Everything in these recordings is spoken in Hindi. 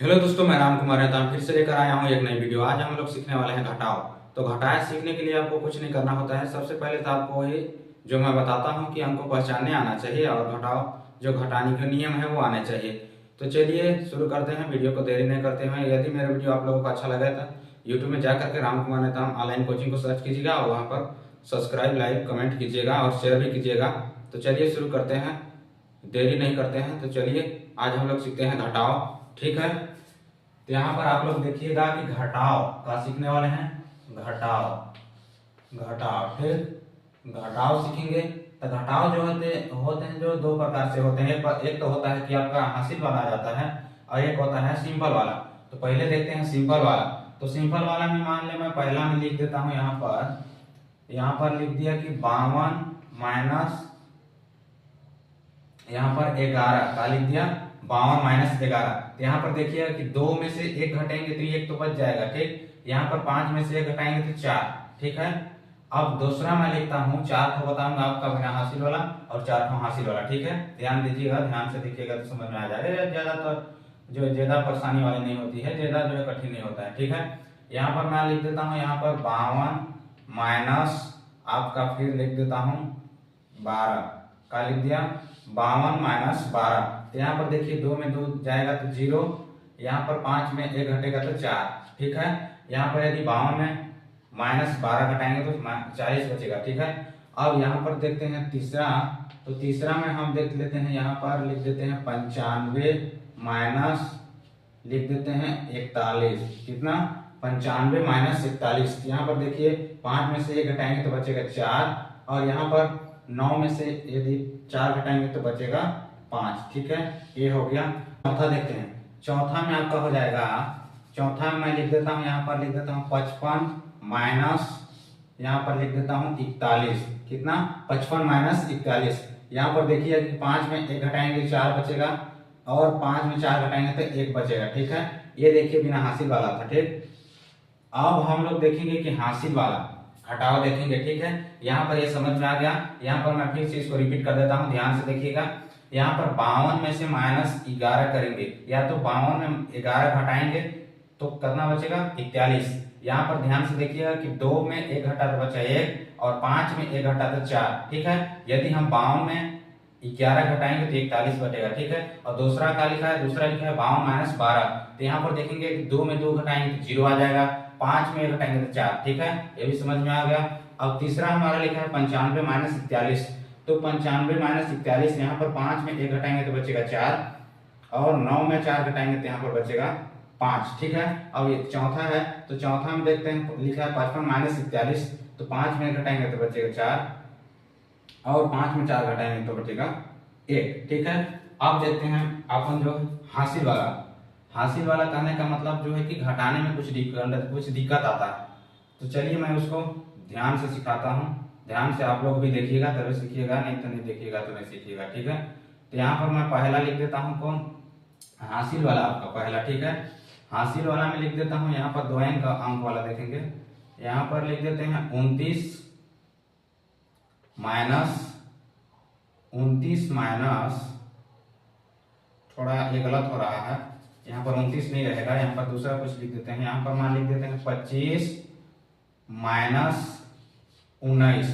हेलो दोस्तों, मैं राम कुमार रहता हूँ। फिर से लेकर आया हूँ एक नई वीडियो। आज हम लोग सीखने वाले हैं घटाव। तो घटाएं सीखने के लिए आपको कुछ नहीं करना होता है। सबसे पहले तो आपको ये जो मैं बताता हूँ कि हमको पहचानने आना चाहिए, और घटाव जो घटाने के नियम है वो आने चाहिए। तो चलिए शुरू करते हैं, वीडियो को देरी नहीं करते हैं। यदि मेरा वीडियो आप लोगों को अच्छा लगे तो यूट्यूब में जा करके राम कुमार रहता हूँ ऑनलाइन कोचिंग को सर्च कीजिएगा, और वहाँ पर सब्सक्राइब, लाइक, कमेंट कीजिएगा और शेयर भी कीजिएगा। तो चलिए शुरू करते हैं, देरी नहीं करते हैं। तो चलिए आज हम लोग सीखते हैं घटाव, ठीक है। तो यहाँ पर आप लोग देखिएगा कि घटाव का सीखने वाले हैं। घटाव, घटाव, फिर घटाव सीखेंगे। तो घटाव जो होते हैं जो दो प्रकार से होते हैं। एक तो होता है कि आपका हासिल वाला आ जाता है, और एक होता है सिंपल वाला। तो पहले देखते हैं सिंपल वाला। तो सिंपल वाला में मान ले मैं पहला में लिख देता हूँ, यहाँ पर लिख दिया कि 52 माइनस यहाँ पर 11 का लिख दिया, 52 माइनस 11। तो यहाँ पर देखिए कि 2 में से 1 घटाएंगे तो 1 तो बच जाएगा, ठीक। यहाँ पर 5 में से 1 घटाएंगे तो 4, ठीक है। अब दूसरा मैं लिखता हूँ, 4 को बताऊंगा आपका बिना हासिल वाला और 4 को हासिल वाला, ठीक है। ध्यान दीजिएगा, ध्यान से देखिएगा तो समझ में आ जाएगा। ज्यादातर जो ज्यादा परेशानी वाली नहीं होती है, ज्यादा जो है कठिन नहीं होता है, ठीक है। यहाँ पर मैं लिख देता हूँ, यहाँ पर 52 माइनस आपका, फिर लिख देता हूँ 12 का लिख दिया, 52 माइनस 12। तो यहाँ पर देखिए 2 में 2 जाएगा तो 0, यहाँ पर 5 में 1 घटेगा तो 4, ठीक है। यहाँ पर यदि 52 में माइनस 12 घटाएंगे तो 40 बचेगा, ठीक है। अब यहाँ पर देखते हैं तीसरा। तो तीसरा में हम देख लेते हैं, यहाँ पर लिख देते हैं 95 माइनस लिख देते हैं 41। कितना? 95 माइनस 41। यहाँ पर देखिए 5 में से 1 घटाएंगे तो बचेगा 4, और यहाँ पर 9 में से यदि 4 घटाएंगे तो बचेगा 5, ठीक है। ये हो गया। चौथा देखते हैं। चौथा में आपका हो जाएगा, चौथा में मैं लिख देता हूँ, यहाँ पर लिख देता हूँ 55 माइनस, यहाँ पर लिख देता हूँ 41। कितना? 55 माइनस 41। यहाँ पर देखिए कि 5 में 1 घटाएंगे 4 बचेगा, और 5 में 4 घटाएंगे तो 1 बचेगा, ठीक है। ये देखिए बिना हासिल वाला था, ठीक। अब हम लोग देखेंगे कि हासिल वाला घटाव देखेंगे, ठीक है। यहाँ पर ये समझ में आ गया। यहाँ पर मैं फिर से इसको रिपीट कर देता हूँ, ध्यान से देखिएगा। यहाँ पर 52 में से माइनस 11 करेंगे, या तो 52 में 11 घटाएंगे तो कितना बचेगा? 41। यहाँ पर ध्यान से देखिएगा कि 2 में 1 घटा तो बचा 1, और 5 में 1 घटा तो 4, ठीक है। यदि हम 52 में 11 घटाएंगे तो 41 बचेगा, ठीक है। और दूसरा क्या लिखा है? दूसरा लिखा है 52 माइनस 12। तो यहाँ पर देखेंगे कि 2 में 2 घटाएंगे तो 0 आ जाएगा, 5 में 1 घटाएंगे तो 4, ठीक है। ये भी समझ में आ गया। अब तीसरा हमारा लिखा है 95 माइनस 41। तो 95 माइनस 41, यहाँ पर 5 में 1 घटाएंगे तो बचेगा 4, और 9 में 4 घटाएंगे तो यहाँ पर बचेगा 5, ठीक है। अब ये चौथा है। तो चौथा में देखते हैं, लिखा है 55 माइनस 41। तो 5 में घटाएंगे तो बचेगा 4, और 5 में 4 घटाएंगे तो बचेगा 1, ठीक है। अब देखते हैं अपन जो हासिल वाला। हासिल वाला कहने का मतलब जो है कि घटाने में कुछ दिक्कत आता है। तो चलिए मैं उसको ध्यान से सिखाता हूँ। ध्यान से आप लोग भी देखिएगा तभी सीखिएगा, नहीं तो नहीं देखिएगा तो नहीं सीखिएगा, ठीक है। तो यहाँ पर मैं पहला लिख देता हूँ, कौन? हासिल वाला आपका पहला, ठीक है। हासिल वाला में लिख देता हूँ, यहाँ पर 2 अंक वाला देखेंगे। यहाँ पर लिख देते हैं 29 माइनस, थोड़ा ये गलत हो रहा है, यहाँ पर 29 नहीं रहेगा, यहाँ पर दूसरा कुछ लिख देते हैं। यहाँ पर मान लिख देते हैं 25 माइनस 19,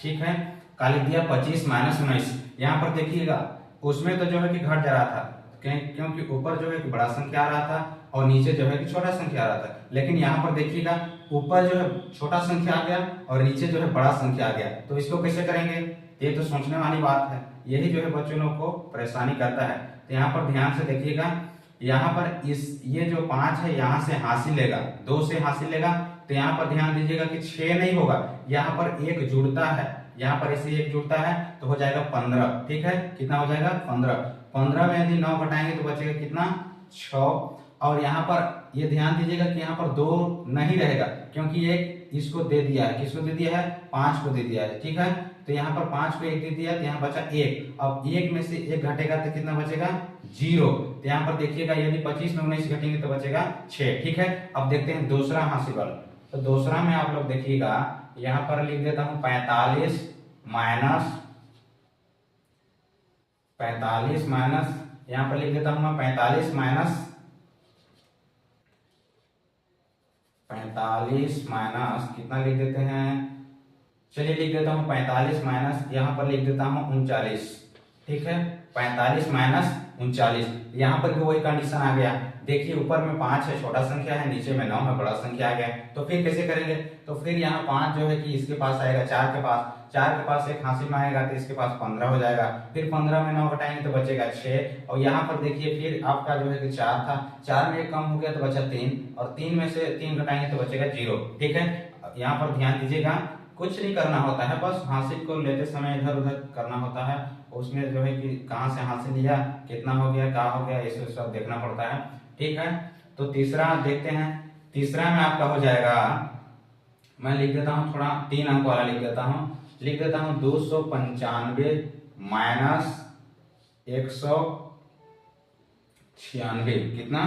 ठीक है। का लिख दिया 25 माइनस 19। यहाँ पर देखिएगा उसमें तो जो है कि घट जा रहा था, क्योंकि ऊपर जो है कि बड़ा संख्या आ रहा था और नीचे जो है कि छोटा संख्या आ रहा था। लेकिन यहाँ पर देखिएगा ऊपर जो है छोटा संख्या आ गया और नीचे जो है बड़ा संख्या आ गया। तो इसको कैसे करेंगे? ये तो सोचने वाली बात है। यही जो है बच्चों लोग को परेशानी करता है। तो यहाँ पर ध्यान से देखिएगा, यहाँ पर ये जो 5 है यहाँ से हासिल लेगा, 2 से हासिल लेगा। तो यहाँ पर ध्यान दीजिएगा कि 6 नहीं होगा, यहाँ पर 1 जुड़ता है, यहाँ पर इसे 1 जुड़ता है तो हो जाएगा 15, ठीक है। कितना हो जाएगा? 15। 15 में यदि 9 घटाएंगे तो बचेगा कितना? 6। और यहाँ पर ये ध्यान दीजिएगा कि यहाँ पर 2 नहीं रहेगा, क्योंकि एक इसको दे दिया है। किसको दे दिया है? 5 को दे दिया है, ठीक है। तो यहाँ पर 5 को 1 दे दिया, तो यहाँ बचा 1। अब 1 में से 1 घटेगा तो कितना बचेगा? 0। तो यहाँ पर देखिएगा यदि 25 में 19 घटेंगे तो बचेगा 6, ठीक है। अब देखते हैं दूसरा हासिल वाला। तो दूसरा में आप लोग देखिएगा, यहाँ पर लिख देता हूँ 45 माइनस, यहाँ पर लिख देता हूँ मैं 45 माइनस 45 माइनस कितना लिख देते हैं, चलिए लिख देता हूँ 45 माइनस, यहाँ पर लिख देता हूँ 39। ठीक है, 45 माइनस 39, यहाँ पर भी वही कंडीशन आ गया। देखिए ऊपर में 5 है, छोटा संख्या है, नीचे में 9 है, बड़ा संख्या आ गया। तो फिर कैसे करेंगे, तो फिर यहाँ 5 जो है कि इसके पास आएगा 4 के पास, 4 के पास एक हासिल में आएगा तो इसके पास 15 हो जाएगा। फिर 15 में 9 घटाएंगे तो बचेगा 6, और यहाँ पर देखिए फिर आपका जो है कि 4 था, 4 में एक कम हो गया तो बचा 3, और 3 में से 3 घटाएंगे तो बचेगा 0। ठीक है, यहाँ पर ध्यान दीजिएगा, कुछ नहीं करना होता है, बस हासिल को लेते समय इधर उधर करना होता है, उसमें जो है कि कहाँ से हासिल लिया, कितना हो गया, क्या हो गया, इसे सब देखना पड़ता है। ठीक है, तो तीसरा देखते हैं। तीसरा में आपका हो जाएगा, मैं लिख देता हूँ थोड़ा 3 अंक वाला लिख देता हूँ, 295 माइनस 196, कितना,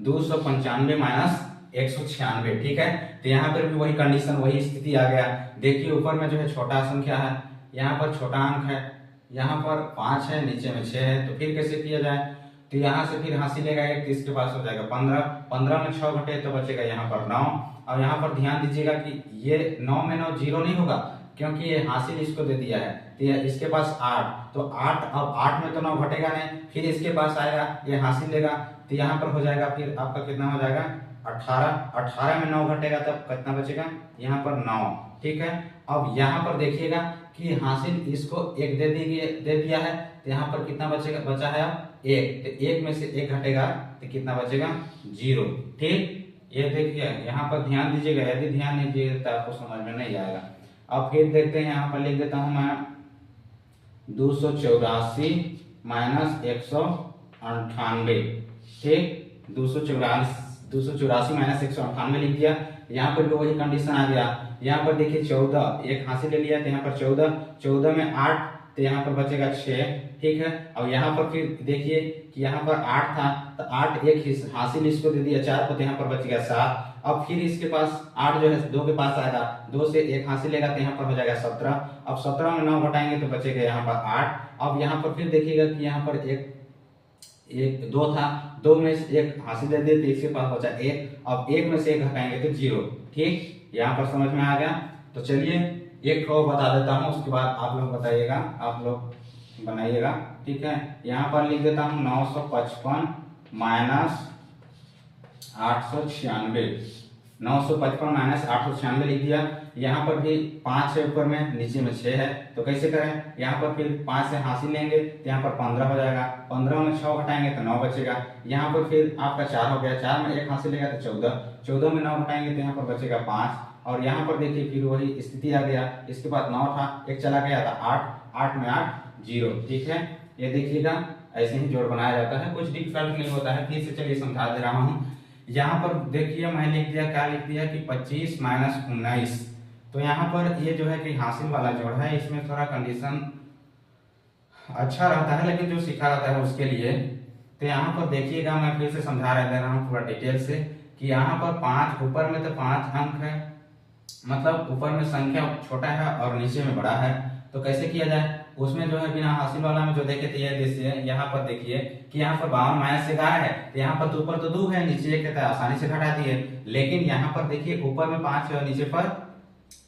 295 माइनस 196। ठीक है, तो यहाँ पर भी वही कंडीशन, वही स्थिति आ गया। देखिए ऊपर में जो है छोटा संख्या है, यहाँ पर छोटा अंक है, यहाँ पर 5 है, नीचे में 6 है, तो फिर कैसे किया जाए, तो यहाँ से फिर हासिल लेगा 1, तो इसके पास हो जाएगा 15, 15 में 6 घटे तो बचेगा यहाँ पर 9। और यहाँ पर ध्यान दीजिएगा कि ये 9 में 9 0 नहीं होगा, क्योंकि ये हासिल इसको दे दिया है, तो इसके पास 8, तो 8, अब 8 में तो 9 घटेगा नहीं, फिर इसके पास आएगा, ये हासिल लेगा, तो यहाँ पर हो जाएगा फिर आपका कितना हो जाएगा 18, 18 में 9 घटेगा तब कितना बचेगा, यहाँ पर 9। ठीक है, अब यहाँ पर देखिएगा कि हासिल इसको 1 दे दिया है, तो यहाँ पर कितना बचेगा, बचा है अब 1, तो 1 में से 1 घटेगा तो कितना बचेगा 0। ठीक, ये देखिए यहाँ पर ध्यान दीजिएगा, यदि ध्यान नहीं दिएगा तो आपको समझ में नहीं आएगा। अब फिर देखते हैं, यहाँ पर लिख देता हूँ मैं 284 माइनस 198। ठीक, 284 माइनस 198 लिख दिया। यहाँ पर भी वही कंडीशन आ गया, यहाँ पर देखिए 14, एक हासिल ले लिया तो यहाँ पर 14 में 8, तो यहाँ पर बचेगा 6। ठीक है, अब यहाँ पर फिर देखिए कि यहाँ पर 8 था, तो 8 एक हासिल इसको दे दिया 4 को, तो यहाँ पर बचेगा 7। अब फिर इसके पास 8 जो है 2 के पास आएगा, 2 से एक हासिल लेगा तो यहाँ पर हो जाएगा 17। अब 17 में 9 घटाएंगे तो बचेगा यहाँ पर 8। अब यहाँ पर फिर देखिएगा कि यहाँ पर एक 2 था, 2 में से एक हासिल दे दिए तो इसके पास बचा 1, अब 1 में से 1 घटाएंगे तो 0। ठीक, यहाँ पर समझ में आ गया। तो चलिए एक को बता देता हूँ, उसके बाद आप लोग बताइएगा, आप लोग बनाइएगा। ठीक है, यहाँ पर लिख देता हूँ 955 माइनस 896, 955 माइनस 896 लिख दिया। यहाँ पर भी 5 है ऊपर में, नीचे में 6 है, तो कैसे करें, यहाँ पर फिर 5 से हासिल लेंगे तो यहाँ पर 15 हो जाएगा, 15 में 6 घटाएंगे तो 9 बचेगा। यहाँ पर फिर आपका 4 हो गया, 4 में एक हासिल लेगा तो 14, 14 में 9 घटाएंगे तो यहाँ पर बचेगा 5। और यहाँ पर देखिए फिर वही स्थिति आ गया, इसके बाद 9 था, एक चला गया था 8, 8 में 8 0। ठीक है, ये देखिएगा ऐसे ही जोड़ बनाया जाता है, कुछ डिफिकल्ट नहीं होता है। फिर से चलिए समझा दे रहा हूँ। यहाँ पर देखिए मैं लिख दिया, क्या लिख दिया कि 25 माइनस 19, तो यहाँ पर ये जो है कि हासिल वाला जोड़ है, इसमें थोड़ा कंडीशन अच्छा रहता है, लेकिन जो सीखा रहता है उसके लिए। तो यहाँ पर देखिएगा, मैं फिर से समझा दे रहा हूँ पूरा डिटेल से, कि यहाँ पर 5 ऊपर में तो 5 अंक है, मतलब ऊपर में संख्या छोटा है और नीचे में बड़ा है, तो कैसे किया जाए, उसमें जो है बिना हासिल वाला में जो देखे थे, ये देखिए यहाँ पर देखिए कि यहाँ पर 52 माइनस 11 है, तो यहाँ पर तो ऊपर तो 2 है, नीचे 1 है, आसानी से घटा दिए। लेकिन यहाँ पर देखिए ऊपर में 5 है और नीचे पर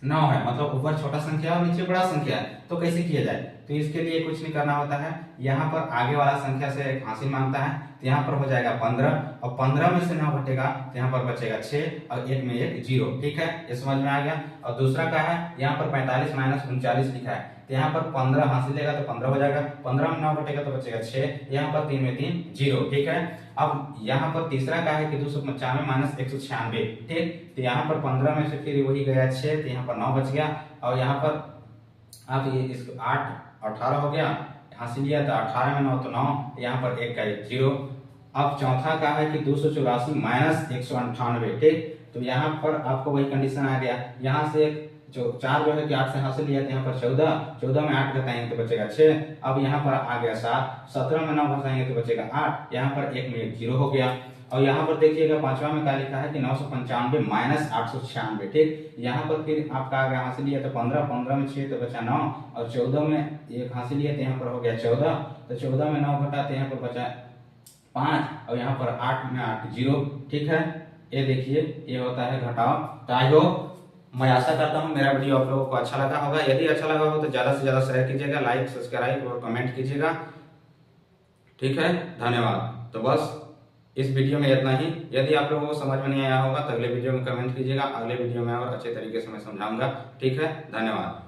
9 है, मतलब ऊपर छोटा संख्या और नीचे बड़ा संख्या है, तो कैसे किया जाए, तो इसके लिए कुछ नहीं करना होता है। यहाँ पर आगे वाला संख्या से एक हासिल मांगता है, तो यहाँ पर हो जाएगा 15, और 15 में से 9 घटेगा तो यहाँ पर बचेगा 6, और 1 में 1 0। ठीक है, ये समझ में आ गया। और दूसरा क्या है, यहाँ पर 45 माइनस 39 लिखा है, तो यहाँ पर 15 हासिल लेगा तो 15 हो जाएगा, 15 में 9 घटेगा तो बचेगा 6, यहाँ पर 3 में 3 0। ठीक है, अब यहाँ पर तीसरा क्या है कि 295 माइनस 196। ठीक, तो यहाँ पर 15 में से फिर वही गया 6, तो यहाँ पर 9 बच गया, और यहाँ पर आप ये इसको 8 18 हो गया, हासिल लिया तो 18 में 9 तो 9, यहाँ पर 1 का 1 0। अब चौथा का है कि 284 माइनस 198। ठीक, तो यहाँ पर आपको वही कंडीशन आ गया, यहाँ से जो 4 जो है कि 8 से हासिल लिया तो यहाँ पर 14, 14 में 8 घटाएंगे तो बचेगा 6, अब यहाँ पर आ गया 7, 17 में 9 घटाएंगे तो बचेगा 8, यहाँ पर 1 में 1 0 हो गया। और यहाँ पर देखिएगा पांचवा में क्या लिखा है कि 995 माइनस 896। ठीक, यहाँ पर फिर आपका आ गया हासिल लिया तो 15, 15 में 6 तो बचा 9, और 14 में एक हासिल लिया तो यहाँ पर हो गया 14, तो 14 में 9 घटा तो यहाँ पर बचा 5, और यहाँ पर 8 में 8 0। ठीक है, ये देखिए ये होता है घटाव। तो आई होप, मैं आशा करता हूँ मेरा वीडियो आप लोगों को अच्छा लगा होगा। यदि अच्छा लगा हो तो ज़्यादा से ज़्यादा शेयर कीजिएगा, लाइक सब्सक्राइब और कमेंट कीजिएगा। ठीक है, धन्यवाद। तो बस इस वीडियो में इतना ही। यदि आप लोगों को समझ में नहीं आया होगा तो अगले वीडियो में कमेंट कीजिएगा, अगले वीडियो में और अच्छे तरीके से मैं समझाऊंगा। ठीक है, धन्यवाद।